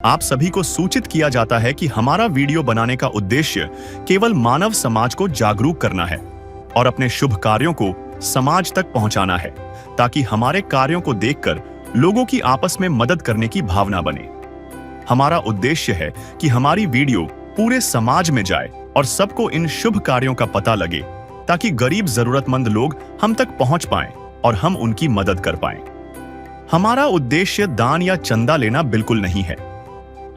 आप सभी को सूचित किया जाता है कि हमारा वीडियो बनाने का उद्देश्य केवल मानव समाज को जागरूक करना है और अपने शुभ कार्यों को समाज तक पहुंचाना है, ताकि हमारे कार्यों को देखकर लोगों की आपस में मदद करने की भावना बने। हमारा उद्देश्य है कि हमारी वीडियो पूरे समाज में जाए और सबको इन शुभ कार्यों का पता लगे, ताकि गरीब जरूरतमंद लोग हम तक पहुंच पाएं और हम उनकी मदद कर पाएं। हमारा उद्देश्य दान या चंदा लेना बिल्कुल नहीं है।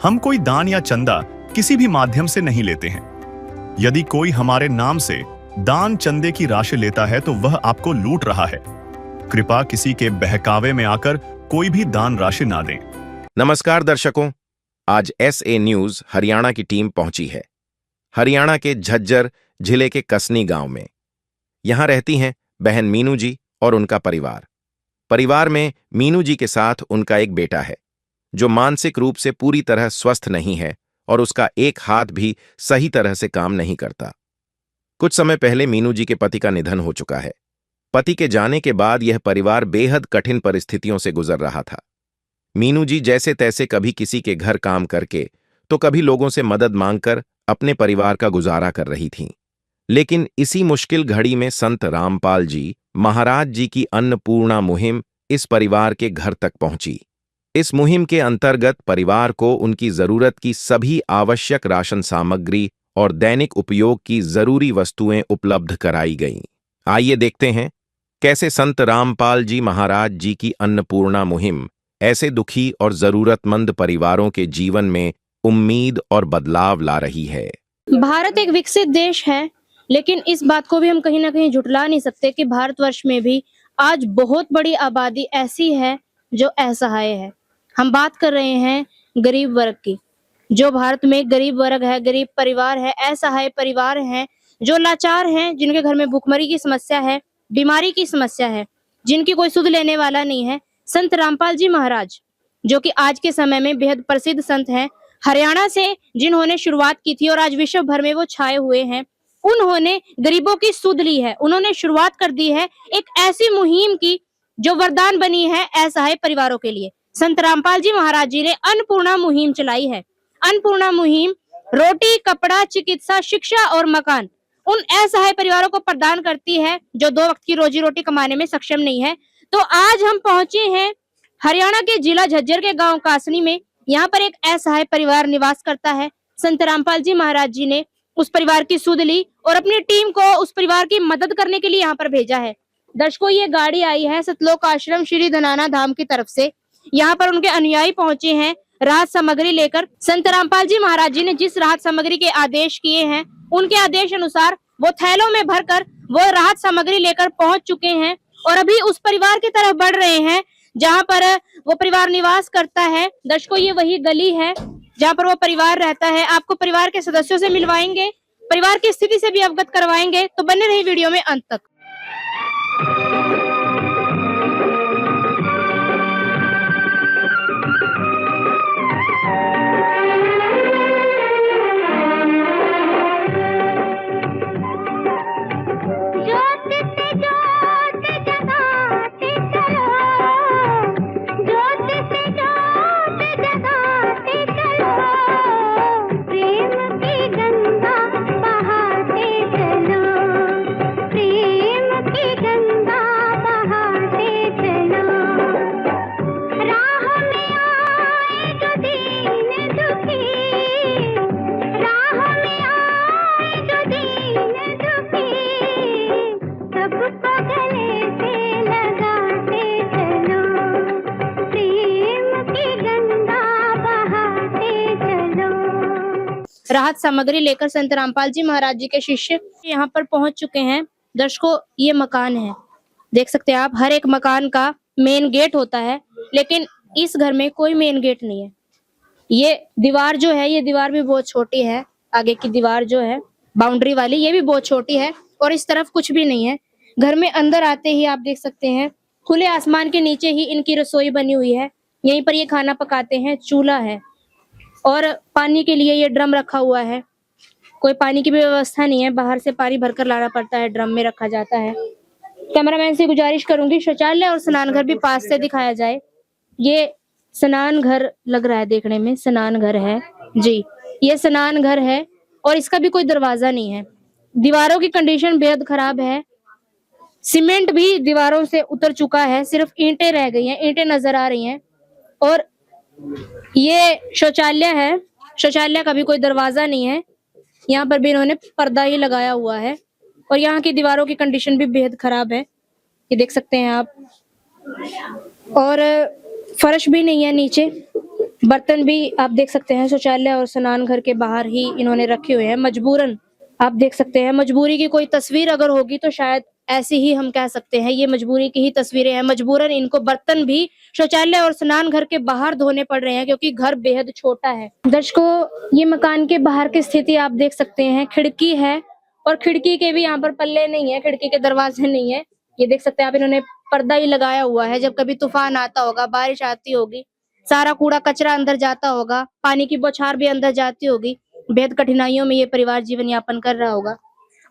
हम कोई दान या चंदा किसी भी माध्यम से नहीं लेते हैं। यदि कोई हमारे नाम से दान चंदे की राशि लेता है तो वह आपको लूट रहा है। कृपया किसी के बहकावे में आकर कोई भी दान राशि ना दें। नमस्कार दर्शकों, आज SA न्यूज हरियाणा की टीम पहुंची है। हरियाणा के झज्जर जिले के कसनी गांव में यहां रहती हैं बहन मीनू जी और उनका परिवार। परिवार में मीनू जी के साथ उनका एक बेटा है जो मानसिक रूप से पूरी तरह स्वस्थ नहीं है और उसका एक हाथ भी सही तरह से काम नहीं करता। कुछ समय पहले मीनू जी के पति का निधन हो चुका है। पति के जाने के बाद यह परिवार बेहद कठिन परिस्थितियों से गुजर रहा था। मीनू जी जैसे तैसे कभी किसी के घर काम करके तो कभी लोगों से मदद मांगकर अपने परिवार का गुजारा कर रही थीं। लेकिन इसी मुश्किल घड़ी में संत रामपाल जी महाराज जी की अन्नपूर्णा मुहिम इस परिवार के घर तक पहुंची। इस मुहिम के अंतर्गत परिवार को उनकी जरूरत की सभी आवश्यक राशन सामग्री और दैनिक उपयोग की जरूरी वस्तुएं उपलब्ध कराई गईं। आइए देखते हैं कैसे संत रामपाल जी महाराज जी की अन्नपूर्णा मुहिम ऐसे दुखी और जरूरतमंद परिवारों के जीवन में उम्मीद और बदलाव ला रही है। भारत एक विकसित देश है, लेकिन इस बात को भी हम कहीं ना कहीं झुठला नहीं सकते कि भारतवर्ष में भी आज बहुत बड़ी आबादी ऐसी है जो असहाय है। हम बात कर रहे हैं गरीब वर्ग की। जो भारत में गरीब वर्ग है, गरीब परिवार है, असहाय परिवार हैं, जो लाचार हैं, जिनके घर में भूखमरी की समस्या है, बीमारी की समस्या है, जिनकी कोई सुध लेने वाला नहीं है। संत रामपाल जी महाराज, जो कि आज के समय में बेहद प्रसिद्ध संत हैं, हरियाणा से जिन्होंने शुरुआत की थी और आज विश्व भर में वो छाए हुए हैं, उन्होंने गरीबों की सुध ली है। उन्होंने शुरुआत कर दी है एक ऐसी मुहिम की जो वरदान बनी है असहाय परिवारों के लिए। संत रामपाल जी महाराज जी ने अन्नपूर्णा मुहिम चलाई है। अन्नपूर्णा मुहिम रोटी, कपड़ा, चिकित्सा, शिक्षा और मकान उन असहाय परिवारों को प्रदान करती है जो 2 वक्त की रोजी रोटी कमाने में सक्षम नहीं है। तो आज हम पहुंचे हैं हरियाणा के जिला झज्जर के गांव कासनी में। यहाँ पर एक असहाय परिवार निवास करता है। संत रामपाल जी महाराज जी ने उस परिवार की सुध ली और अपनी टीम को उस परिवार की मदद करने के लिए यहाँ पर भेजा है। दर्शकों, ये गाड़ी आई है सतलोक आश्रम श्री धनाना धाम की तरफ से। यहाँ पर उनके अनुयायी पहुंचे हैं राहत सामग्री लेकर। संत रामपाल जी महाराज जी ने जिस राहत सामग्री के आदेश किए हैं, उनके आदेश अनुसार वो थैलों में भरकर वो राहत सामग्री लेकर पहुंच चुके हैं और अभी उस परिवार की तरफ बढ़ रहे हैं जहां पर वो परिवार निवास करता है। दर्शकों, ये वही गली है जहां पर वो परिवार रहता है। आपको परिवार के सदस्यों से मिलवाएंगे, परिवार की स्थिति से भी अवगत करवाएंगे, तो बने रहिए वीडियो में अंत तक। राहत सामग्री लेकर संत रामपाल जी महाराज जी के शिष्य यहाँ पर पहुंच चुके हैं। दर्शकों, ये मकान है, देख सकते हैं आप। हर एक मकान का मेन गेट होता है, लेकिन इस घर में कोई मेन गेट नहीं है। ये दीवार जो है, ये दीवार भी बहुत छोटी है। आगे की दीवार जो है बाउंड्री वाली, ये भी बहुत छोटी है और इस तरफ कुछ भी नहीं है। घर में अंदर आते ही आप देख सकते हैं खुले आसमान के नीचे ही इनकी रसोई बनी हुई है। यहीं पर ये खाना पकाते हैं। चूल्हा है और पानी के लिए ये ड्रम रखा हुआ है। कोई पानी की भी व्यवस्था नहीं है, बाहर से पानी भरकर लाना पड़ता है, ड्रम में रखा जाता है। कैमरामैन से गुजारिश करूंगी शौचालय और स्नानघर भी पास से दिखाया जाए। ये स्नान घर लग रहा है देखने में, स्नान घर है जी। ये स्नान घर है और इसका भी कोई दरवाजा नहीं है। दीवारों की कंडीशन बेहद खराब है। सीमेंट भी दीवारों से उतर चुका है, सिर्फ ईंटें रह गई हैं, ईंटें नजर आ रही हैं। और ये शौचालय है, शौचालय का भी कोई दरवाजा नहीं है। यहाँ पर भी इन्होंने पर्दा ही लगाया हुआ है और यहाँ की दीवारों की कंडीशन भी बेहद खराब है, ये देख सकते हैं आप। और फर्श भी नहीं है नीचे, बर्तन भी आप देख सकते हैं शौचालय और स्नान घर के बाहर ही इन्होंने रखे हुए हैं मजबूरन। आप देख सकते हैं मजबूरी की कोई तस्वीर अगर होगी तो शायद ऐसी ही हम कह सकते हैं, ये मजबूरी की ही तस्वीरें हैं। मजबूरन इनको बर्तन भी शौचालय और स्नान घर के बाहर धोने पड़ रहे हैं क्योंकि घर बेहद छोटा है। दर्शकों, ये मकान के बाहर की स्थिति आप देख सकते हैं। खिड़की है और खिड़की के भी यहाँ पर पल्ले नहीं है, खिड़की के दरवाजे नहीं है, ये देख सकते हैं आप। इन्होंने पर्दा ही लगाया हुआ है। जब कभी तूफान आता होगा, बारिश आती होगी, सारा कूड़ा कचरा अंदर जाता होगा, पानी की बौछार भी अंदर जाती होगी, बेहद कठिनाइयों में ये परिवार जीवन यापन कर रहा होगा।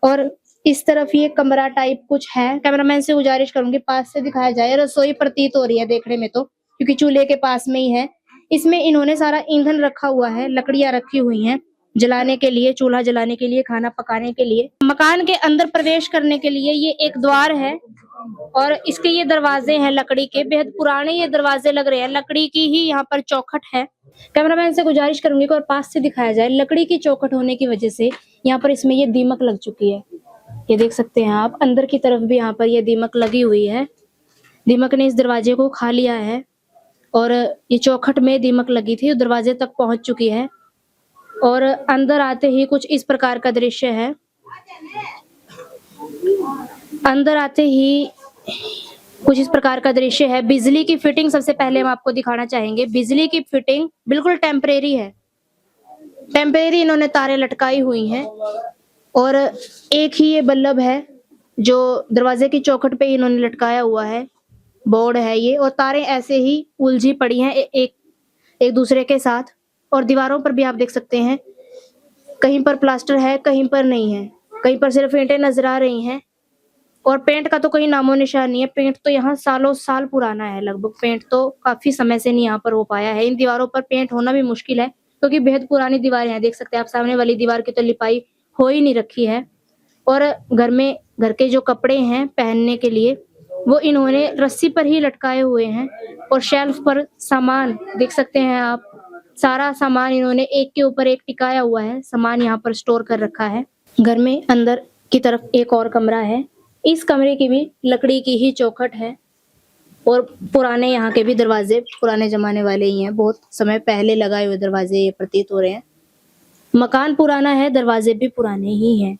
और इस तरफ ये कमरा टाइप कुछ है, कैमरामैन से गुजारिश करूंगी पास से दिखाया जाए। रसोई प्रतीत हो रही है देखने में तो, क्योंकि चूल्हे के पास में ही है। इसमें इन्होंने सारा ईंधन रखा हुआ है, लकड़ियां रखी हुई हैं जलाने के लिए, चूल्हा जलाने के लिए, खाना पकाने के लिए। मकान के अंदर प्रवेश करने के लिए ये एक द्वार है और इसके ये दरवाजे हैं लकड़ी के, बेहद पुराने ये दरवाजे लग रहे हैं। लकड़ी की ही यहाँ पर चौखट है। कैमरामैन से गुजारिश करूंगी कि और पास से दिखाया जाए। लकड़ी की चौखट होने की वजह से यहाँ पर इसमें ये दीमक लग चुकी है, ये देख सकते हैं आप। अंदर की तरफ भी यहाँ पर ये दीमक लगी हुई है, दीमक ने इस दरवाजे को खा लिया है और ये चौखट में दीमक लगी थी, दरवाजे तक पहुंच चुकी है। और अंदर आते ही कुछ इस प्रकार का दृश्य है। अंदर आते ही कुछ इस प्रकार का दृश्य है। बिजली की फिटिंग सबसे पहले हम आपको दिखाना चाहेंगे। बिजली की फिटिंग बिल्कुल टेम्परेरी है, टेम्परेरी इन्होंने तारें लटकाई हुई हैं और एक ही ये बल्ब है जो दरवाजे की चौखट पे इन्होंने लटकाया हुआ है, बोर्ड है ये। और तारें ऐसे ही उलझी पड़ी हैं एक दूसरे के साथ। और दीवारों पर भी आप देख सकते हैं, कहीं पर प्लास्टर है, कहीं पर नहीं है, कहीं पर सिर्फ ईंटें नजर आ रही हैं। और पेंट का तो कहीं नामो निशान नहीं है। पेंट तो यहाँ सालों साल पुराना है, लगभग पेंट तो काफी समय से नहीं यहाँ पर हो पाया है। इन दीवारों पर पेंट होना भी मुश्किल है क्योंकि बेहद पुरानी दीवारें हैं, देख सकते हैं आप। सामने वाली दीवार की तो लिपाई हो ही नहीं रखी है। और घर के जो कपड़े हैं पहनने के लिए वो इन्होंने रस्सी पर ही लटकाए हुए हैं। और शेल्फ पर सामान देख सकते हैं आप, सारा सामान इन्होंने एक के ऊपर एक टिकाया हुआ है, सामान यहाँ पर स्टोर कर रखा है। घर में अंदर की तरफ एक और कमरा है, इस कमरे की भी लकड़ी की ही चौखट है और पुराने यहाँ के भी दरवाजे पुराने जमाने वाले ही हैं, बहुत समय पहले लगाए हुए दरवाजे ये प्रतीत हो रहे हैं। मकान पुराना है, दरवाजे भी पुराने ही हैं।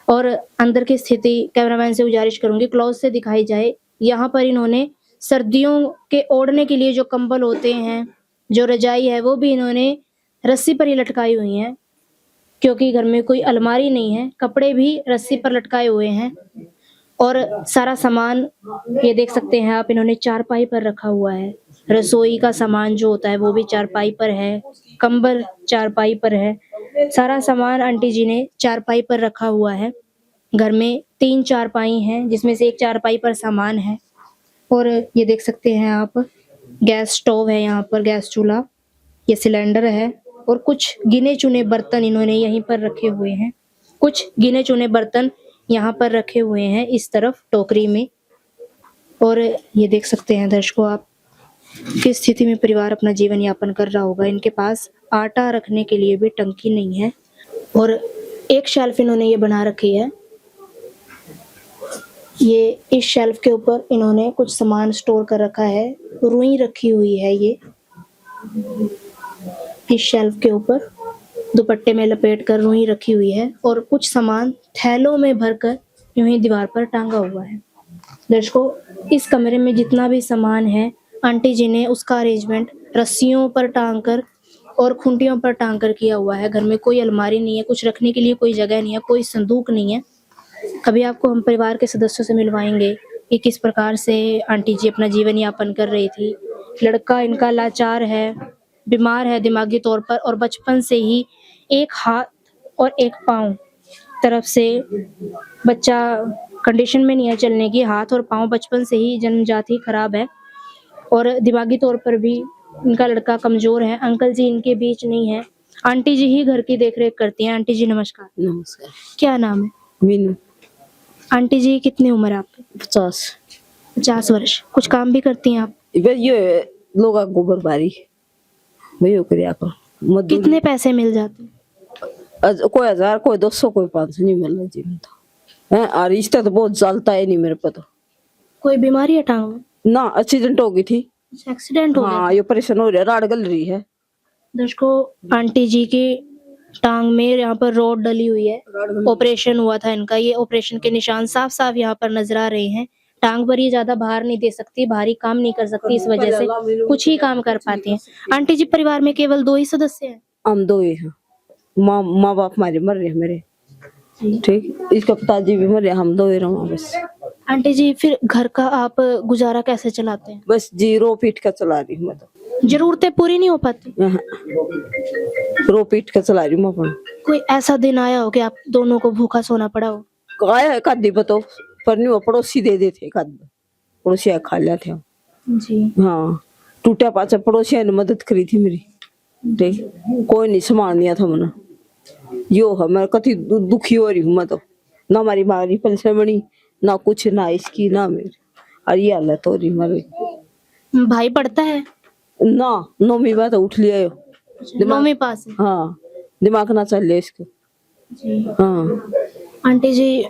और अंदर की स्थिति कैमरामैन से गुजारिश करूंगी क्लोज से दिखाई जाए। यहाँ पर इन्होंने सर्दियों के ओढ़ने के लिए जो कंबल होते हैं, जो रजाई है, वो भी इन्होंने रस्सी पर ही लटकाई हुई है क्योंकि घर में कोई अलमारी नहीं है। कपड़े भी रस्सी पर लटकाए हुए हैं और सारा सामान ये देख सकते हैं आप, इन्होंने चारपाई पर रखा हुआ है। रसोई का सामान जो होता है वो भी चारपाई पर है, कंबल चारपाई पर है, सारा सामान आंटी जी ने चारपाई पर रखा हुआ है। घर में 3 चारपाई हैं जिसमें से एक चारपाई पर सामान है। और ये देख सकते हैं आप, गैस स्टोव है यहाँ पर, गैस चूल्हा, ये सिलेंडर है और कुछ गिने चुने बर्तन इन्होंने यहीं पर रखे हुए हैं। कुछ गिने चुने बर्तन यहाँ पर रखे हुए हैं इस तरफ टोकरी में। और ये देख सकते हैं दर्शकों आप, किस स्थिति में परिवार अपना जीवन यापन कर रहा होगा। इनके पास आटा रखने के लिए भी टंकी नहीं है और एक शेल्फ इन्होंने ये बना रखी है। ये इस शेल्फ के ऊपर इन्होंने कुछ सामान स्टोर कर रखा है, रुई रखी हुई है ये इस शेल्फ के ऊपर, दुपट्टे में लपेट कर रुई रखी हुई है और कुछ सामान थैलों में भरकर यूं ही दीवार पर टांगा हुआ है। दर्शकों, इस कमरे में जितना भी सामान है आंटी जी ने उसका अरेंजमेंट रस्सियों पर टांग कर और खूंटियों पर टांग कर किया हुआ है। घर में कोई अलमारी नहीं है, कुछ रखने के लिए कोई जगह नहीं है, कोई संदूक नहीं है। अभी आपको हम परिवार के सदस्यों से मिलवाएंगे कि किस प्रकार से आंटी जी अपना जीवन यापन कर रही थी। लड़का इनका लाचार है, बीमार है दिमागी तौर पर और बचपन से ही एक हाथ और एक पाँव तरफ से बच्चा कंडीशन में नहीं है चलने की। हाथ और पाँव बचपन से ही जन्मजात ही खराब है और दिमागी तौर पर भी इनका लड़का कमजोर है, अंकल जी इनके बीच नहीं है, आंटी जी ही घर की देखरेख करती हैं। आंटी जी नमस्कार। नमस्कार। क्या नाम है? मीनू। आंटी जी कितनी उम्र है आपकी? 50। 50 वर्ष। कुछ काम भी करती हैं आप? बस ये लोग गोबर बारी वही कर मजदूरी। कितने पैसे मिल जाते हैं? कोई 1000, कोई 200, कोई 500 नहीं मिल रहा जी में तो है। और रिश्ता तो बहुत चलता है नहीं मेरे पे तो। कोई बीमारी है टांग में? ना, एक्सीडेंट हो गई थी। एक्सीडेंट हो गया हाँ, था? ये परेशान हो रहा है, राड गल रही है। दर्शकों, आंटी जी की टांग में यहाँ पर रॉड डली हुई है, ऑपरेशन हुआ था इनका। ये ऑपरेशन के निशान साफ साफ यहाँ पर नजर आ रहे हैं। टांग पर ये ज्यादा भार नहीं दे सकती, भारी काम नहीं कर सकती, इस वजह से कुछ ही काम कर पाती हैं। आंटी जी, परिवार में केवल 2 ही सदस्य हैं? हम 2 ही हैं। माँ बाप हमारे मर रहे हैं मेरे, ठीक। इसका पिताजी भी मरे, हम 2 ही रहो बस। आंटी जी, फिर घर का आप गुजारा कैसे चलाते हैं? बस जी रो पीट कर चला रही हूँ मैं तो। जरूरतें पूरी नहीं हो पाती? रो पीट कर चला रही हूँ मैं अपना। कोई ऐसा दिन आया हो कि आप दोनों को भूखा सोना पड़ा हो? आया है कादी बतो, पर नहीं वो पड़ोसी दे देते काद, पड़ोसी खा लिया थे। जी हाँ, टूटा पाचा पड़ोसिया ने मदद करी थी मेरी, ठीक। कोई नहीं संभाल दिया था मैंने। यो है मैं कति दुखी हो रही हूँ मैं तो। ना हमारी मारी पेंशन बनी, ना कुछ, ना इसकी ना मेरी। और ये हालत हो रही हमारी। भाई पढ़ता है? ना, 9वीं बात उठ लिया यो। 9वीं पास है? हाँ, दिमाग ना चल लिया इसको। जी। हाँ आंटी जी,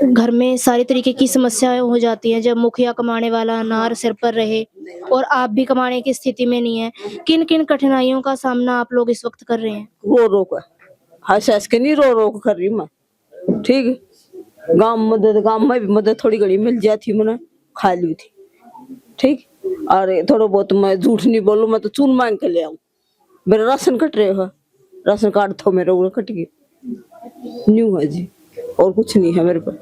घर में सारी तरीके की समस्याएं हो जाती हैं जब मुखिया कमाने वाला अनार सिर पर रहे और आप भी कमाने की स्थिति में नहीं है। किन किन कठिनाइयों का सामना आप लोग इस वक्त कर रहे हैं? रो रो कर, हंस हंस के नहीं रो रो कर रही मैं, ठीक। गांव में भी मदद थोड़ी घड़ी मिल जाती मैंने खा ली थी, ठीक। और थोड़ा बहुत मैं झूठ नहीं बोलूं, मैं तो चून मांग के ले आऊं। मेरा राशन कट रहे है, राशन कार्ड था मेरा, वो कट गया न्यू है जी। और कुछ नहीं है मेरे पास,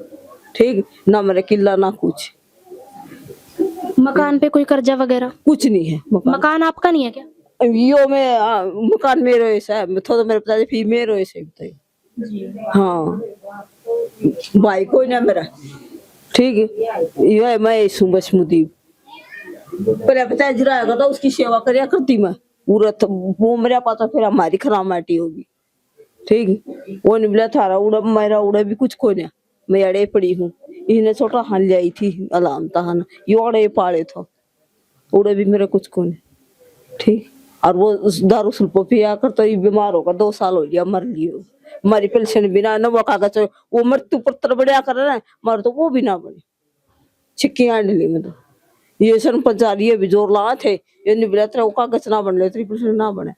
ठीक। ना मेरा किला ना कुछ। मकान पे कोई कर्जा वगैरह? कुछ नहीं है। मकान आपका नहीं है क्या? यो में मकान मेरे ऐसा है, थोड़ा मेरे पिताजी फी मेरे ऐसे बताइए। हाँ, भाई कोई ना मेरा, ठीक है। ये मैं ऐसू बस मुदीब पहले पिताजी रहेगा तो उसकी सेवा करया करती मैं पूरा, वो मेरा पाता फिर हमारी खराब माटी होगी, ठीक। वो नहीं बोला थारा उड़ा मेरा उड़ा भी कुछ कोई नहीं, मैं अड़े पड़ी हूँ। इन्हें छोटा हान ले आई थी अलाम तहन, ये अड़े पाड़े था, उड़ा भी मेरा कुछ कोई नहीं, ठीक। और वो दारू सुल्पो पिया कर तो ये बीमार होगा, 2 साल हो गया, मर लियो। हमारी पेंशन बिना न वो कागज, वो मृत्यु पत्र बढ़िया कर रहा है, मर तो वो भी ना बने। छिक्की आने ली मैं तो ये सन पंचारी भी जोर ला थे, ये नहीं बोला तेरा कागज ना बन ले, 3% ना बने,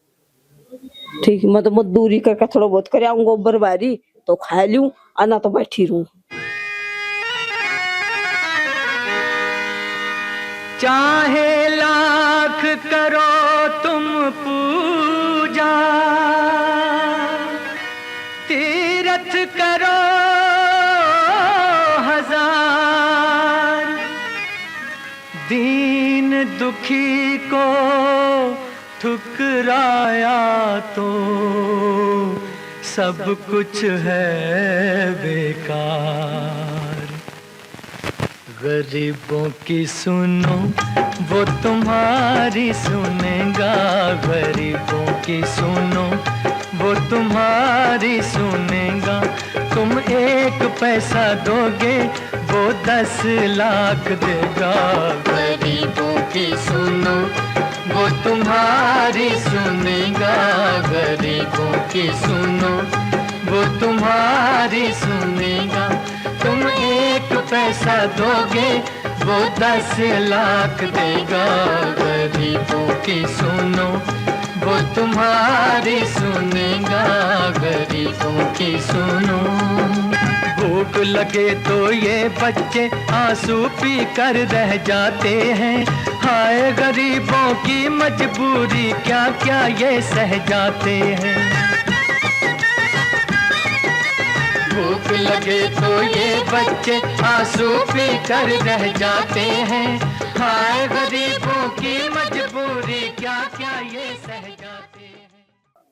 ठीक। मैं तो मजदूरी करके थोड़ा बहुत कर आऊंगा गोबर बारी तो खा लूं, आना तो बैठी रहूं। चाहे लाख करो तुम पूजा, तीरथ करो 1000, दीन दुखी को ठुकराया तो सब कुछ है बेकार। गरीबों की सुनो वो तुम्हारी सुनेगा, गरीबों की सुनो वो तुम्हारी सुनेगा। तुम 1 पैसा दोगे वो 10 लाख देगा। गरीबों की सुनो वो तुम्हारी सुनेगा, गरीबों की सुनो वो तुम्हारी सुनेगा। तुम 1 पैसा दोगे वो 10 लाख देगा। गरीबों की सुनो वो तुम्हारी सुनेगा, गरीबों की सुनो। भूख लगे तो ये बच्चे आंसू पी कर रह जाते हैं, हाय गरीबों की मजबूरी क्या क्या ये सह जाते हैं। भूख लगे तो ये बच्चे आंसू पी कर रह जाते हैं, हाय गरीबों की मजबूरी क्या क्या ये सह जाते हैं।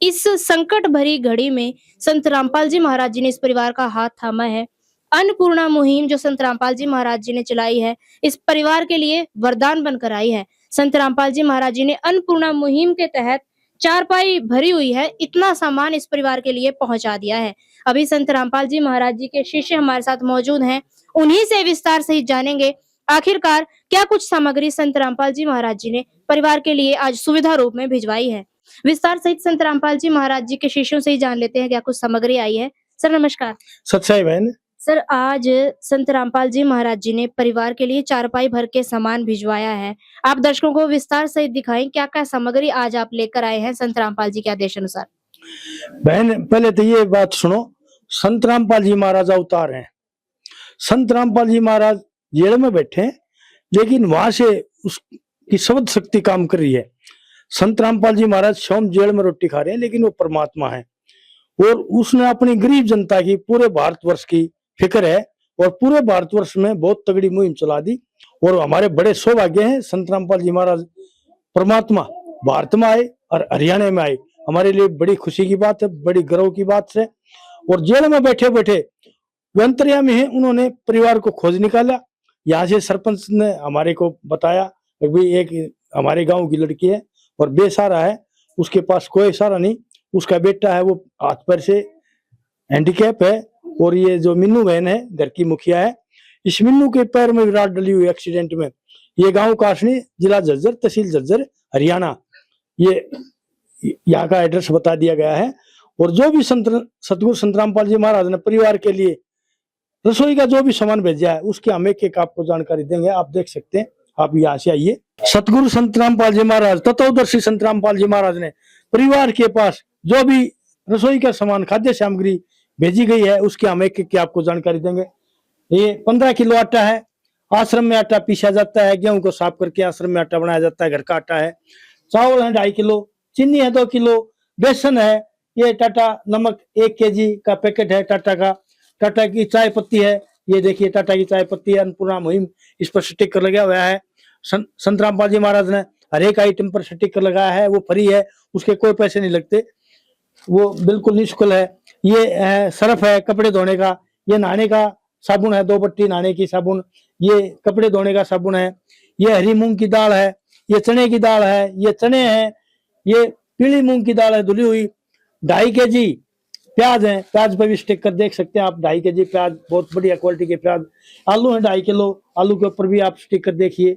इस संकट भरी घड़ी में संत रामपाल जी महाराज जी ने इस परिवार का हाथ थामा है। अन्नपूर्णा मुहिम जो संत रामपाल जी महाराज जी ने चलाई है, इस परिवार के लिए वरदान बनकर आई है। संत रामपाल जी महाराज जी ने अन्नपूर्णा मुहिम के तहत चारपाई भरी हुई है, इतना सामान इस परिवार के लिए पहुंचा दिया है। अभी संत रामपाल जी महाराज जी के शिष्य हमारे साथ मौजूद हैं, उन्हीं से विस्तार सहित जानेंगे आखिरकार क्या कुछ सामग्री संत रामपाल जी महाराज जी ने परिवार के लिए आज सुविधा रूप में भिजवाई है। विस्तार सहित संत रामपाल जी महाराज जी के शिष्यों से ही जान लेते हैं क्या कुछ सामग्री आई है। सर नमस्कार। सच्चाई बहन। सर आज संत रामपाल जी महाराज जी ने परिवार के लिए चारपाई भर के सामान भिजवाया है, आप दर्शकों को विस्तार सहित दिखाएं क्या क्या सामग्री आज आप लेकर आए हैं संत रामपाल जी के आदेश अनुसार। बहन पहले तो ये बात सुनो, संत रामपाल जी महाराज अवतार हैं। संत रामपाल जी महाराज जेल में बैठे हैं, लेकिन वहां से उसकी शब्द शक्ति काम कर रही है। संत रामपाल जी महाराज स्वयं जेल में रोटी खा रहे हैं, लेकिन वो परमात्मा है और उसने अपनी गरीब जनता की, पूरे भारतवर्ष की फिक्र है और पूरे भारतवर्ष में बहुत तगड़ी मुहिम चला दी। और हमारे बड़े सौभाग्य हैं, संत रामपाल जी महाराज परमात्मा भारत में आए और हरियाणा में आए, हमारे लिए बड़ी खुशी की बात है, बड़ी गर्व की बात है। और जेल में बैठे बैठे वे अंतर्यामी है, उन्होंने परिवार को खोज निकाला। यहाँ से सरपंच ने हमारे को बताया कि एक हमारे गांव की लड़की है और बेसहारा है, उसके पास कोई सहारा नहीं, उसका बेटा है वो हाथ पैर से हैंडीकैप है और ये जो मीनू बहन है घर की मुखिया है, इस मीनू के पैर में विराट डली हुई एक्सीडेंट में। ये गांव काशनी, जिला झज्जर, तहसील झज्जर, हरियाणा, ये यहाँ का एड्रेस बता दिया गया है। और जो भी सतगुरु संत रामपाल जी महाराज ने परिवार के लिए रसोई का जो भी सामान भेजा है उसकी हम एक आपको जानकारी देंगे, आप देख सकते हैं। आप यहाँ से आइए। सतगुरु संत रामपाल जी महाराज, तत्वदर्शी संत रामपाल जी महाराज ने परिवार के पास जो भी रसोई का सामान, खाद्य सामग्री भेजी गई है उसकी हम एक आपको जानकारी देंगे। ये 15 किलो आटा है, आश्रम में आटा पीसा जाता है, गेहूं को साफ करके आश्रम में आटा बनाया जाता है, घर का आटा है। चावल है 2.5 किलो, चीनी है 2 किलो, बेसन है, ये टाटा नमक 1 kg का पैकेट है टाटा का। टाटा की चाय पत्ती है, ये देखिए टाटा की चाय पत्ती है, अन्नपूर्णा मुहिम, इस पर स्टिकर लगा हुआ है। संत रामपाल जी महाराज ने हर एक आइटम पर स्टिकर लगाया है, वो फ्री है, उसके कोई पैसे नहीं लगते, वो बिल्कुल निःशुल्क है। ये सर्फ है कपड़े धोने का, ये नहाने का साबुन है, 2 बट्टी नहाने की साबुन, ये कपड़े धोने का साबुन है। ये हरी मूंग की दाल है, ये चने की दाल है, ये चने हैं, ये पीली मूंग की दाल है धुली हुई। 2.5 kg प्याज है, प्याज पर भी स्टिकर देख सकते हैं आप, 2.5 kg प्याज, बहुत बढ़िया क्वालिटी के प्याज। आलू है 2.5 किलो, आलू के ऊपर भी आप स्टिकर देखिए।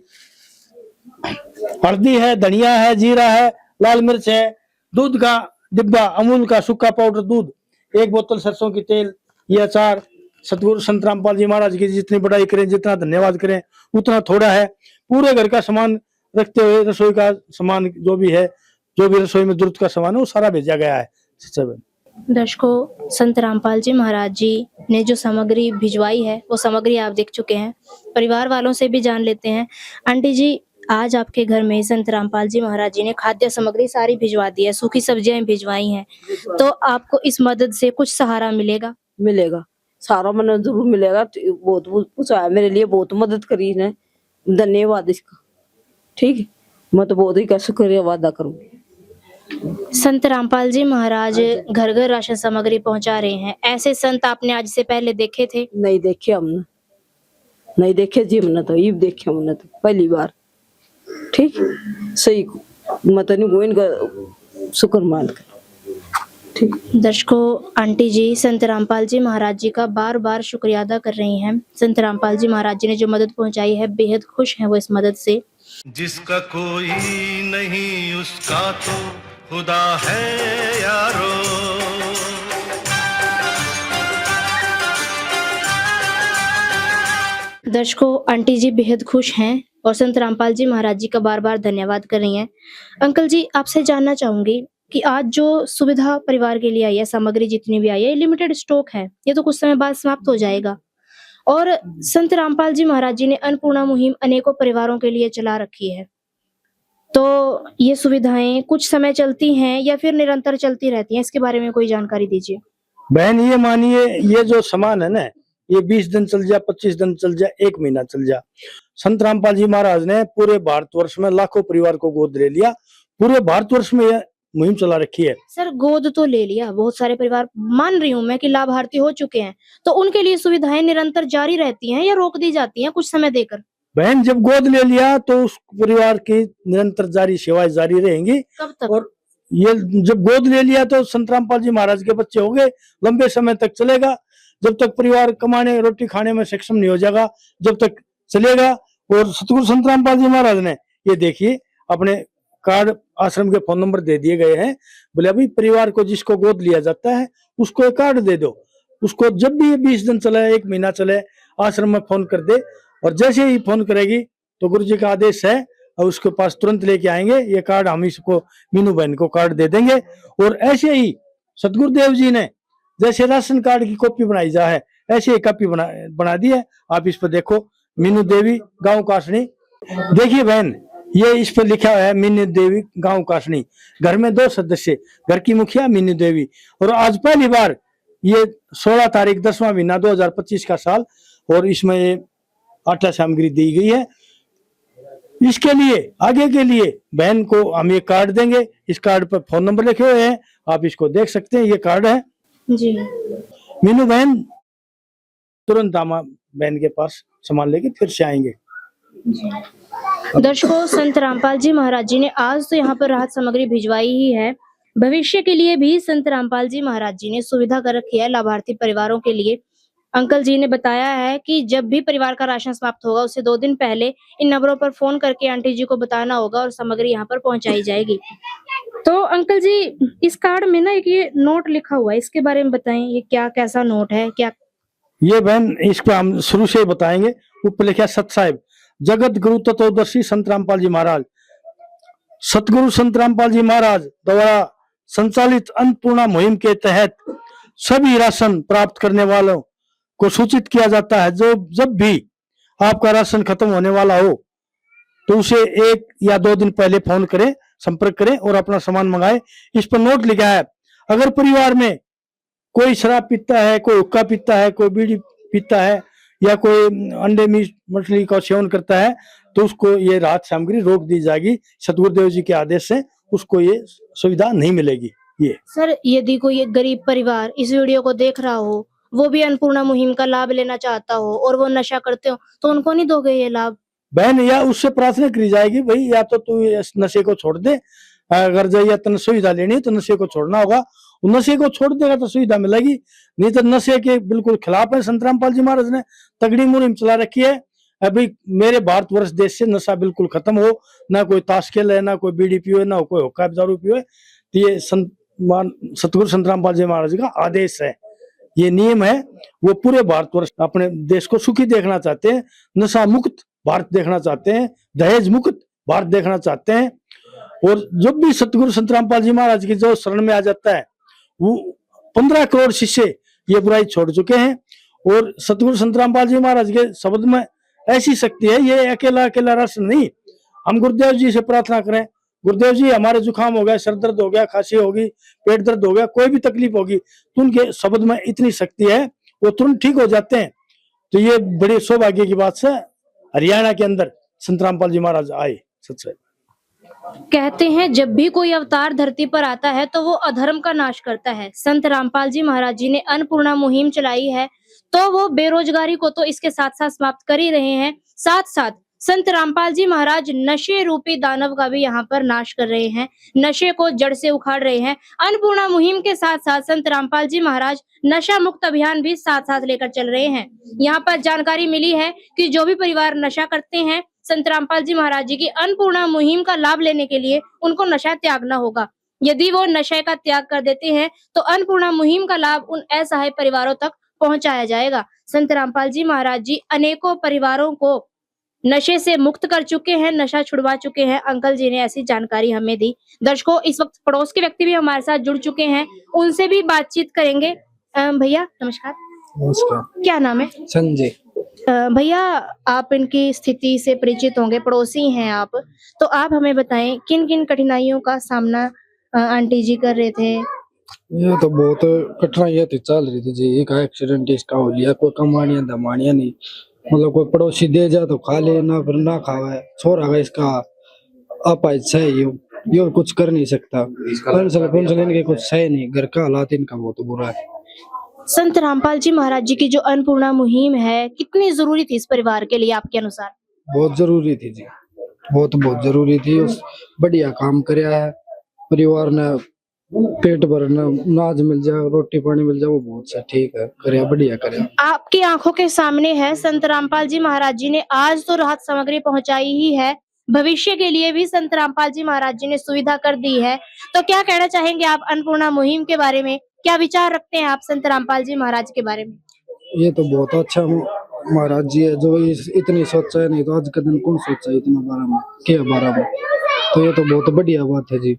हल्दी है, धनिया है, जीरा है, लाल मिर्च है, दूध का डिब्बा, अमूल का सूखा पाउडर दूध, 1 बोतल सरसों की तेल, ये अचार। सतगुरु संत रामपाल जी महाराज की जितनी बड़ाई करें, जितना धन्यवाद करें उतना थोड़ा है। पूरे घर का सामान रखते हुए रसोई का सामान जो भी है, जो भी रसोई में जरूरत का सामान है, वो सारा भेजा गया है। दर्शकों, संत रामपाल जी महाराज जी ने जो सामग्री भिजवाई है वो सामग्री आप देख चुके हैं। परिवार वालों से भी जान लेते हैं। आंटी जी, आज आपके घर में संत रामपाल जी महाराज जी ने खाद्य सामग्री सारी भिजवा दी है, सूखी सब्जियां भिजवाई हैं, तो आपको इस मदद से कुछ सहारा मिलेगा? मिलेगा, सारा मन जरूर मिलेगा। बहुत पूछा है मेरे लिए, बहुत मदद करी ने, धन्यवाद इसका। ठीक है, मैं तो बहुत ही का शुक्रिया वादा करूंगी। संत रामपाल जी महाराज घर घर राशन सामग्री पहुंचा रहे हैं, ऐसे संत आपने आज से पहले देखे थे? नहीं देखे हमने, नहीं देखे जी हमने, तो ये देखे हमने तो पहली बार। ठीक, सही, मतलब नहीं गोइन का शुक्र मान कर। ठीक। दर्शकों, आंटी जी संत रामपाल जी महाराज जी का बार बार शुक्रिया अदा कर रही हैं। संत रामपाल जी महाराज जी ने जो मदद पहुंचाई है, बेहद खुश हैं वो इस मदद से। जिसका कोई नहीं उसका तो खुदा है यारो। दर्शकों, आंटी जी बेहद खुश हैं और संत रामपाल जी महाराज जी का बार बार धन्यवाद कर रही हैं। अंकल जी, आपसे जानना चाहूंगी कि आज जो सुविधा परिवार के लिए आई है, सामग्री जितनी भी आई है, लिमिटेड स्टॉक है, ये तो कुछ समय बाद समाप्त हो जाएगा। और संत रामपाल जी महाराज जी ने अन्नपूर्णा मुहिम अनेकों परिवारों के लिए चला रखी है, तो ये सुविधाएं कुछ समय चलती हैं या फिर निरंतर चलती रहती हैं, इसके बारे में कोई जानकारी दीजिए। बहन, ये मानिए, ये जो सामान है ना, ये 20 दिन चल जा, 25 दिन चल जा, 1 महीना चल जा। संत रामपाल जी महाराज ने पूरे भारतवर्ष में लाखों परिवार को गोद ले लिया, पूरे भारतवर्ष में यह मुहिम चला रखी है। सर, गोद तो ले लिया, बहुत सारे परिवार मान रही हूँ मैं कि लाभार्थी हो चुके हैं, तो उनके लिए सुविधाएं निरंतर जारी रहती हैं या रोक दी जाती हैं कुछ समय देकर? बहन जब गोद ले लिया तो उस परिवार की निरंतर जारी सेवाएं जारी रहेंगी। कब तक? और ये जब गोद ले लिया तो संत रामपाल जी महाराज के बच्चे हो गए, लंबे समय तक चलेगा। जब तक परिवार कमाने रोटी खाने में सक्षम नहीं हो जाएगा, जब तक चलेगा। और सतगुरु संत रामपाल जी महाराज ने ये देखिए अपने कार्ड आश्रम के फोन नंबर दे दिए गए हैं। बोले अभी परिवार को जिसको गोद लिया जाता है उसको एक कार्ड दे दो, उसको जब भी 20 दिन चले, 1 महीना चले, आश्रम में फोन कर दे। और जैसे ही फोन करेगी तो गुरु जी का आदेश है और उसके पास तुरंत लेके आएंगे। ये कार्ड हम इसको मीनू बहन को कार्ड दे देंगे। और ऐसे ही सतगुरुदेव जी ने जैसे राशन कार्ड की कॉपी बनाई जा है, ऐसे ही कॉपी बना दी है। आप इस पर देखो, मीनू देवी गांव कासनी। देखिए बहन, ये इस पर लिखा हुआ है मीनू देवी गांव कासनी। घर में 2 सदस्य, घर की मुखिया मीनू देवी। और आज पहली बार ये 16 तारीख 10वां महीना 2025 का साल, और इसमें ये आटा सामग्री दी गई है। इसके लिए आगे के लिए बहन को हम ये कार्ड देंगे। इस कार्ड पर फोन नंबर लिखे हुए हैं, आप इसको देख सकते हैं। ये कार्ड है जी। मीनू बहन तुरंत दामा बहन के पास सामान लेके फिर से आएंगे। दर्शकों, संत रामपाल जी महाराज जी ने आज तो यहाँ पर राहत सामग्री भिजवाई ही है, भविष्य के लिए भी संत रामपाल जी महाराज जी ने सुविधा कर रखी है लाभार्थी परिवारों के लिए। अंकल जी ने बताया है कि जब भी परिवार का राशन समाप्त होगा उससे 2 दिन पहले इन नंबरों पर फोन करके आंटी जी को बताना होगा और सामग्री यहाँ पर पहुंचाई जाएगी। तो अंकल जी, इस कार्ड में ना एक ये नोट लिखा हुआ है, इसके बारे में बताएं, ये क्या कैसा नोट है? क्या ये बहन इसको हम शुरू से ही बताएंगे। ऊपर लिखा है सत साहिब जगत गुरु तत्वदर्शी संत रामपाल जी महाराज। सतगुरु संत रामपाल जी महाराज द्वारा संचालित अन्नपूर्णा मुहिम के तहत सभी राशन प्राप्त करने वालों को सूचित किया जाता है। जो जब भी आपका राशन खत्म होने वाला हो तो उसे 1 या 2 दिन पहले फोन करें, संपर्क करें और अपना सामान मंगाएं। इस पर नोट लिखा है, अगर परिवार में कोई शराब पीता है, कोई हुक्का पीता है, कोई बीड़ी पीता है या कोई अंडे मीट मछली का सेवन करता है तो उसको ये राहत सामग्री रोक दी जाएगी। सतगुरुदेव जी के आदेश से उसको ये सुविधा नहीं मिलेगी। ये सर, यदि कोई एक गरीब परिवार इस वीडियो को देख रहा हो, वो भी अन्नपूर्णा मुहिम का लाभ लेना चाहता हो और वो नशा करते हो, तो उनको नहीं दोगे ये लाभ? बहन, या उससे प्रार्थना करी जाएगी, भाई या तो तू इस नशे को छोड़ दे, अगर या तन सुविधा लेनी है तो नशे को छोड़ना होगा। नशे को छोड़ देगा तो सुविधा मिलेगी, नहीं तो नशे के बिल्कुल खिलाफ है। संत रामपाल जी महाराज ने तगड़ी मुहिम चला रखी है। अभी मेरे भारतवर्ष देश से नशा बिल्कुल खत्म हो, ना कोई ताश खेले, ना कोई बीड़ी पियो, ना कोई हुक्का दारू पियो। तो ये सतगुरु संत रामपाल जी महाराज का आदेश है, ये नियम है। वो पूरे भारतवर्ष अपने देश को सुखी देखना चाहते हैं, नशा मुक्त भारत देखना चाहते हैं, दहेज मुक्त भारत देखना चाहते हैं। और जब भी सतगुरु संत रामपाल जी महाराज की जो शरण में आ जाता है, वो 15 करोड़ शिष्य ये बुराई छोड़ चुके हैं। और सतगुरु संत रामपाल जी महाराज के शब्द में ऐसी शक्ति है, ये अकेला राशन नहीं। हम गुरुदेव जी से प्रार्थना करें, गुरुदेव जी हमारे जुकाम हो गया, सर दर्द हो गया, खांसी होगी, पेट दर्द हो गया, कोई भी तकलीफ होगी, तो उनके शब्द में इतनी शक्ति है, वो तुरंत ठीक हो जाते हैं। तो ये बड़ी सौभाग्य की बात है हरियाणा के अंदर संत रामपाल जी महाराज आए। सच है। कहते हैं जब भी कोई अवतार धरती पर आता है तो वो अधर्म का नाश करता है। संत रामपाल जी महाराज जी ने अन्नपूर्णा मुहिम चलाई है तो वो बेरोजगारी को तो इसके साथ साथ समाप्त कर ही रहे हैं, साथ साथ संत रामपाल जी महाराज नशे रूपी दानव का भी यहाँ पर नाश कर रहे हैं, नशे को जड़ से उखाड़ रहे हैं। अन्नपूर्णा मुहिम के साथ साथ संत रामपाल जी महाराज नशा मुक्त अभियान भी साथ साथ लेकर चल रहे हैं। यहाँ पर जानकारी मिली है कि जो भी परिवार नशा करते हैं, संत रामपाल जी महाराज जी की अन्नपूर्णा मुहिम का लाभ लेने के लिए उनको नशा त्यागना होगा। यदि वो नशे का त्याग कर देते हैं तो अन्नपूर्णा मुहिम का लाभ उन असहाय परिवारों तक पहुंचाया जाएगा। संत रामपाल जी महाराज जी अनेकों परिवारों को नशे से मुक्त कर चुके हैं, नशा छुड़वा चुके हैं। अंकल जी ने ऐसी जानकारी हमें दी। दर्शकों, इस वक्त पड़ोस के व्यक्ति भी हमारे साथ जुड़ चुके हैं, उनसे भी बातचीत करेंगे। भैया नमस्कार। नमस्कार। क्या नाम है? संजय। भैया, आप इनकी स्थिति से परिचित होंगे, पड़ोसी हैं आप, तो आप हमें बताएं किन किन कठिनाइयों का सामना आंटी जी कर रहे थे? ये तो बहुत कठिनाइयां तो चल रही थी जी। एक एक्सीडेंट इसका हो लिया, कोई कमानियां धमानियां नहीं, मतलब कोई पड़ोसी दे जा तो खा ले, ना फिर ना खावे। छोरा का इसका अपाइच्छा है, यो कुछ कर नहीं सकता। पेंशन इनके कुछ सही नहीं, घर का हालात इनका बहुत बुरा है। संत रामपाल जी महाराज जी की जो अन्नपूर्णा मुहिम है, कितनी जरूरी थी इस परिवार के लिए आपके अनुसार? बहुत जरूरी थी जी, बहुत जरूरी थी। उस बढ़िया काम करया है, परिवार ने पेट भरना, अनाज मिल जाए, रोटी पानी मिल जाए, वो बहुत सा ठीक है, करया बढ़िया करया। आपकी आंखों के सामने है संत रामपाल जी महाराज जी ने आज तो राहत सामग्री पहुंचाई ही है, भविष्य के लिए भी संत रामपाल जी महाराज जी ने सुविधा कर दी है। तो क्या कहना चाहेंगे आप अन्नपूर्णा मुहिम के बारे में? क्या विचार रखते हैं आप संत रामपाल जी महाराज के बारे में? ये तो बहुत अच्छा महाराज जी है, जो इतनी सोचा है, नहीं तो आज के दिन कौन सोचा है इतना बारे में। तो ये तो बहुत बढ़िया बात है जी।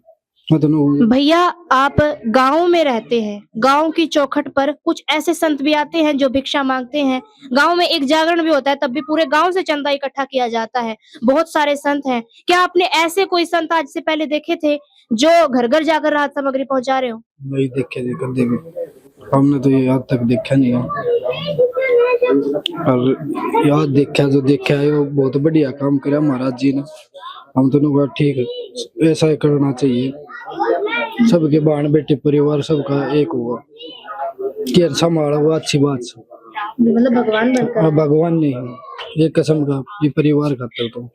भैया आप गांव में रहते हैं, गांव की चौखट पर कुछ ऐसे संत भी आते हैं जो भिक्षा मांगते हैं। गांव में एक जागरण भी होता है, तब भी पूरे गांव से चंदा इकट्ठा किया जाता है। बहुत सारे संत हैं, क्या आपने ऐसे कोई संत आज से पहले देखे थे जो घर घर जाकर राहत सामग्री पहुंचा रहे हो? नहीं देखे जी कभी भी, हमने तो ये आज तक देखा नहीं है। और याद देखा जो देखा है वो बहुत बढ़िया काम करा महाराज जी ने। हम दोनों का ठीक है, ऐसा ही करना चाहिए। सबके बहन बेटे परिवार सबका एक हुआ केयर संभाला, वो अच्छी बात है। मतलब भगवान बनकर भगवान नहीं, एक कसम का ये परिवार खातर। तो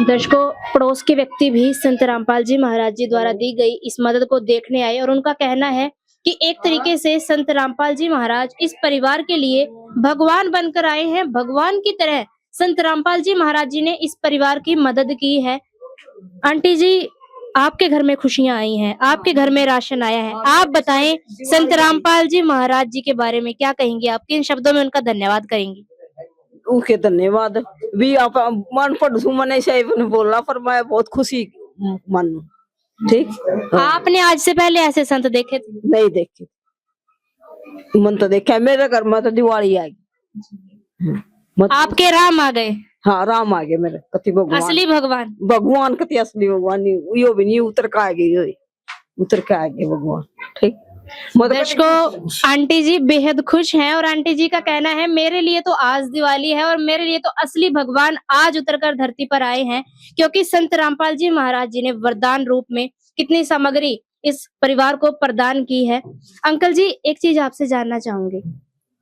दर्शकों, पड़ोस के व्यक्ति भी संत रामपाल जी महाराज जी द्वारा दी गई इस मदद को देखने आए और उनका कहना है कि एक तरीके से संत रामपाल जी महाराज इस परिवार के लिए भगवान बनकर आए हैं। भगवान की तरह संत रामपाल जी महाराज जी ने इस परिवार की मदद की है। आंटी जी, आपके घर में खुशियां आई हैं, आपके घर में राशन आया है, आप बताएं संत रामपाल जी महाराज जी के बारे में क्या कहेंगे? आप किन शब्दों में उनका धन्यवाद करेंगी? उनके धन्यवाद भी आप मन पढ़ू मने से बोला, पर मैं बहुत खुशी मानू। ठीक, आपने आज से पहले ऐसे संत देखे थे? नहीं देखे, मन तो देखा मेरे घर में तो दिवाली आ गई। आपके राम आ गए? हाँ, राम आ गए मेरे कति भगवान, असली भगवान। भगवान कति असली भगवान, यो भी नहीं उतर का आ गई, उतर के आ गए भगवान। ठीक, दर्शकों, आंटी जी बेहद खुश हैं और आंटी जी का कहना है मेरे लिए तो आज दिवाली है और मेरे लिए तो असली भगवान आज उतरकर धरती पर आए हैं, क्योंकि संत रामपाल जी महाराज जी ने वरदान रूप में कितनी सामग्री इस परिवार को प्रदान की है। अंकल जी, एक चीज आपसे जानना चाहूंगी,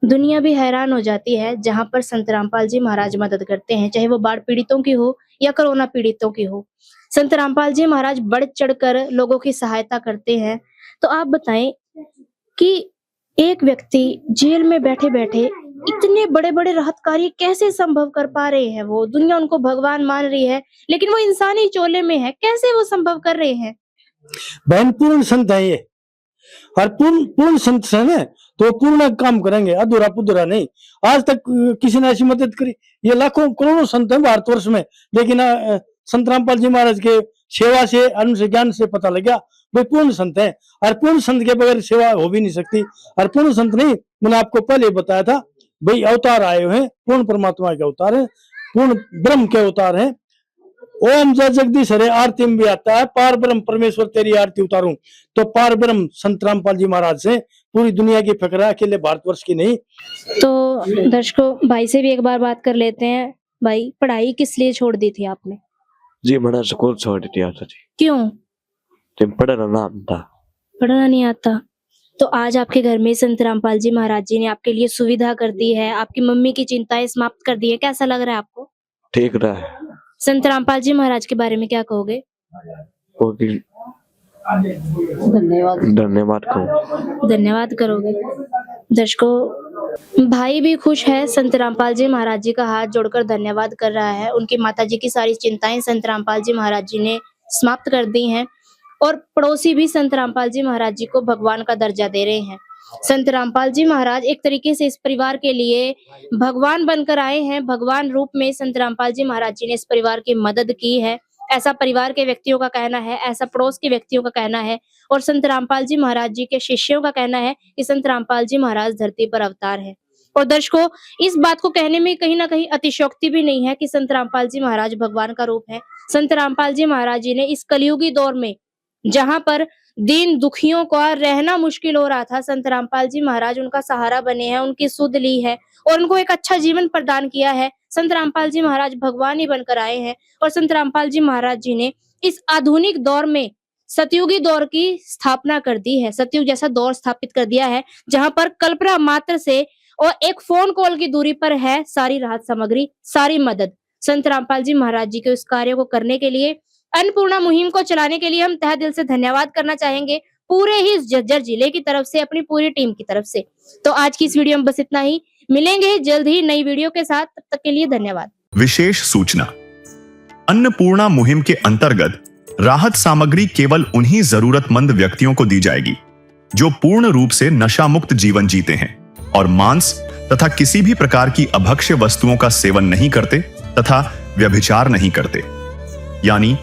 दुनिया भी हैरान हो जाती है जहां पर संत रामपाल जी महाराज मदद करते हैं, चाहे वो बाढ़ पीड़ितों की हो या कोरोना पीड़ितों की हो। संत रामपाल जी महाराज बढ़ चढ़कर लोगों की सहायता करते हैं। तो आप बताएं कि एक व्यक्ति जेल में बैठे बैठे इतने बड़े बड़े राहत कार्य कैसे संभव कर पा रहे हैं? वो दुनिया उनको भगवान मान रही है, लेकिन वो इंसानी चोले में है, कैसे वो संभव कर रहे हैं? बहन पूर्ण संत है ये, और पूर्ण संत है ना, तो पूर्ण काम करेंगे, अधूरा पुधूरा नहीं। आज तक किसी ने ऐसी मदद करी? ये लाखों करोड़ों संत हैं भारतवर्ष में, लेकिन संत रामपाल जी महाराज के सेवा से, अन्न से, ज्ञान से पता लग गया वे पूर्ण संत हैं। और पूर्ण संत के बगैर सेवा हो भी नहीं सकती। और पूर्ण संत नहीं, मैंने आपको पहले बताया था भाई, अवतार आए हुए हैं, पूर्ण परमात्मा के अवतार है, पूर्ण ब्रह्म के अवतार है। ओम जय जगदीश हरे आरती में भी आता है, पार ब्रह्म परमेश्वर तेरी आरती उतारूं। तो पार ब्रह्म संत रामपाल जी महाराज से पूरी दुनिया की फिक्र है, अकेले भारतवर्ष की नहीं। तो दर्शकों, भाई से भी एक बार बात कर लेते हैं। भाई, पढ़ाई किस लिए छोड़ दी थी आपने? जी मैंने स्कूल छोड़ दिया था जी। क्यों? पढ़ना ना आता। पढ़ना नहीं आता? तो आज आपके घर में संत रामपाल जी महाराज जी ने आपके लिए सुविधा कर दी है, आपकी मम्मी की चिंताएं समाप्त कर दी है, कैसा लग रहा है आपको? ठीक रहा है। संत रामपाल जी महाराज के बारे में क्या कहोगे? धन्यवाद धन्यवाद करोगे। दर्शकों, भाई भी खुश है, संत रामपाल जी महाराज जी का हाथ जोड़कर धन्यवाद कर रहा है। उनकी माता जी की सारी चिंताएं संत रामपाल जी महाराज जी ने समाप्त कर दी हैं और पड़ोसी भी संत रामपाल जी महाराज जी को भगवान का दर्जा दे रहे हैं। संत रामपाल जी महाराज एक तरीके से इस परिवार के लिए भगवान बनकर आए हैं। भगवान रूप में संत रामपाल जी महाराज जी ने इस परिवार की मदद की है, ऐसा परिवार के व्यक्तियों का कहना है, ऐसा पड़ोस के व्यक्तियों का कहना है। और संत रामपाल जी महाराज जी के शिष्यों का कहना है कि संत रामपाल जी महाराज धरती पर अवतार है। और दर्शकों, इस बात को कहने में कहीं ना कहीं अतिशयोक्ति भी नहीं है कि संत रामपाल जी महाराज भगवान का रूप है। संत रामपाल जी महाराज जी ने इस कलयुगी दौर में, जहां पर दीन दुखियों का रहना मुश्किल हो रहा था, संत रामपाल जी महाराज उनका सहारा बने हैं, उनकी सुध ली है और उनको एक अच्छा जीवन प्रदान किया है। संत रामपाल जी महाराज भगवान ही बनकर आए हैं और संत रामपाल जी महाराज जी ने इस आधुनिक दौर में सतयुगी दौर की स्थापना कर दी है, सतयुग जैसा दौर स्थापित कर दिया है, जहां पर कल्पना मात्र से और एक फोन कॉल की दूरी पर है सारी राहत सामग्री, सारी मदद। संत रामपाल जी महाराज जी के उस कार्य को करने के लिए, अन्नपूर्णा मुहिम को चलाने के लिए हम तहे दिल से धन्यवाद करना चाहेंगे पूरे ही झज्जर जिले की तरफ से, अपनी पूरी टीम की तरफ से। तो आज की इस वीडियो में बस इतना ही, मिलेंगे जल्द ही नई वीडियो के साथ, तब तक के लिए धन्यवाद। विशेष सूचना, अन्नपूर्णा मुहिम के अंतर्गत राहत सामग्री केवल उन्हीं जरूरतमंद व्यक्तियों को दी जाएगी जो पूर्ण रूप से नशा मुक्त जीवन जीते हैं और मांस तथा किसी भी प्रकार की अभक्ष्य वस्तुओं का सेवन नहीं करते तथा व्यभिचार नहीं करते, यानी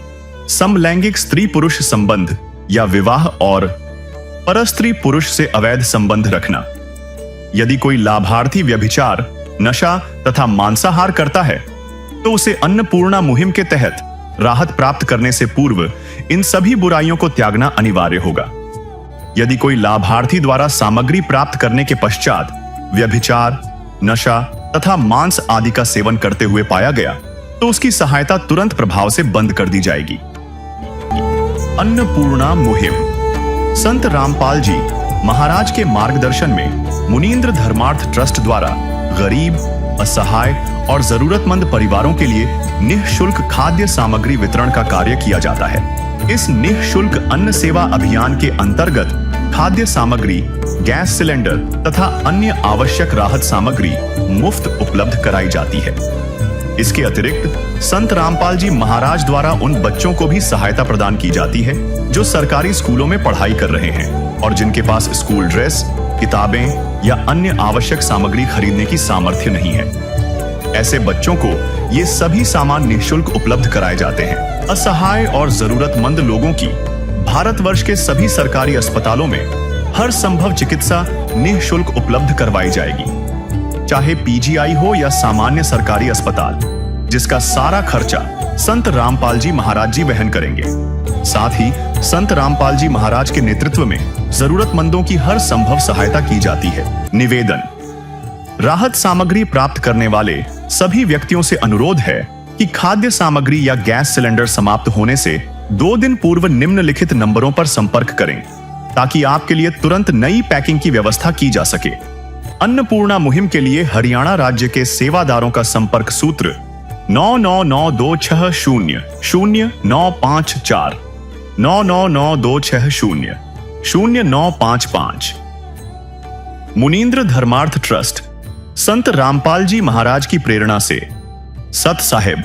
समलैंगिक स्त्री पुरुष संबंध या विवाह और परस्त्री पुरुष से अवैध संबंध रखना। यदि कोई लाभार्थी व्यभिचार, नशा तथा मांसाहार करता है तो उसे अन्नपूर्णा मुहिम के तहत राहत प्राप्त करने से पूर्व इन सभी बुराइयों को त्यागना अनिवार्य होगा। यदि कोई लाभार्थी द्वारा सामग्री प्राप्त करने के पश्चात व्यभिचार, नशा तथा मांस आदि का सेवन करते हुए पाया गया तो उसकी सहायता तुरंत प्रभाव से बंद कर दी जाएगी। अन्नपूर्णा मुहिम संत रामपाल जी महाराज के मार्गदर्शन में मुनींद्र धर्मार्थ ट्रस्ट द्वारा गरीब, असहाय और जरूरतमंद परिवारों के लिए निःशुल्क खाद्य सामग्री वितरण का कार्य किया जाता है। इस निःशुल्क अन्न सेवा अभियान के अंतर्गत खाद्य सामग्री, गैस सिलेंडर तथा अन्य आवश्यक राहत सामग्री मुफ्त उपलब्ध कराई जाती है। इसके अतिरिक्त संत रामपाल जी महाराज द्वारा उन बच्चों को भी सहायता प्रदान की जाती है जो सरकारी स्कूलों में पढ़ाई कर रहे हैं और जिनके पास स्कूल ड्रेस, किताबें या अन्य आवश्यक सामग्री खरीदने की सामर्थ्य नहीं है। ऐसे बच्चों को ये सभी सामान निःशुल्क उपलब्ध कराए जाते हैं। असहाय और जरूरतमंद लोगों की भारतवर्ष के सभी सरकारी अस्पतालों में हर संभव चिकित्सा निःशुल्क उपलब्ध करवाई जाएगी, चाहे पीजीआई हो या सामान्य सरकारी अस्पताल, जिसका सारा खर्चा संत रामपाल जी महाराज जी वहन करेंगे। साथ ही संत रामपाल जी महाराज के नेतृत्व में जरूरतमंदों की हर संभव सहायता की जाती है। निवेदन, राहत सामग्री प्राप्त करने वाले सभी व्यक्तियों से अनुरोध है कि खाद्य सामग्री या गैस सिलेंडर समाप्त होने से 2 दिन पूर्व निम्नलिखित नंबरों पर संपर्क करें ताकि आपके लिए तुरंत नई पैकिंग की व्यवस्था की जा सके। अन्नपूर्णा मुहिम के लिए हरियाणा राज्य के सेवादारों का संपर्क सूत्र 9992600954 9992600955। मुनींद्र धर्मार्थ ट्रस्ट संत रामपाल जी महाराज की प्रेरणा से सत साहिब